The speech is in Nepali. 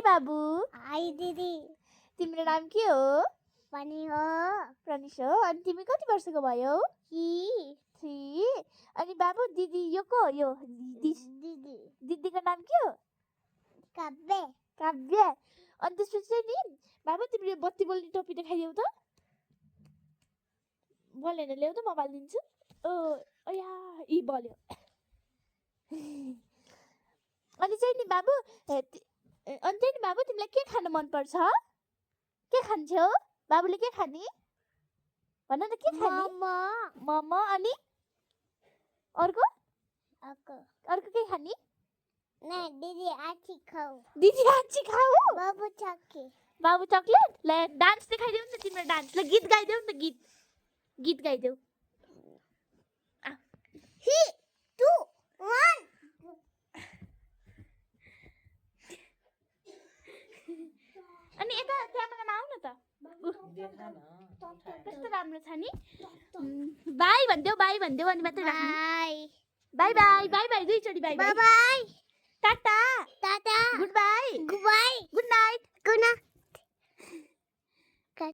बाबु। हाई दिदी। तिम्रो नाम के हो? पनि हो। प्रनिश हो। अनि तिमी कति वर्षको भयो? 3। अनि बाबु दिदी यो को हो? यो दिदी। दिदीको नाम के हो? काव्य। काव्य। अनि त्यसपछि चाहिँ नि बाबु तिमीले बत्ती बोल्ने टोपी देखाइदेऊ त। बोलेन ल्याऊ त मोबाइल दिन्छु। ओया इ बोल्यो। अनि चाहिँ नि बाबु तिमीलाई के खान मन पर्छ? के खान्छौ? बाबुले के खाने? भन न के खाने? मोमो। अनि अर्को के खाने? नहीं दीदी आची खाऊ। दिदी आची खाऊ? बाबू चॉकलेट। बाबु चॉकलेट? ले डान्स दिखाइदेऊ न तिम्रो डान्स। ल गीत गाइदेऊ न गीत गाइदेऊ। 3 2 1 अनि यता क्यामेरामा आउ न त। कस्तो राम्रो छ नि। बाई भन्देऊ अनि मात्रै राख्नु। बाई बाई बाई दुईचोटी बाई बाई। टाटा।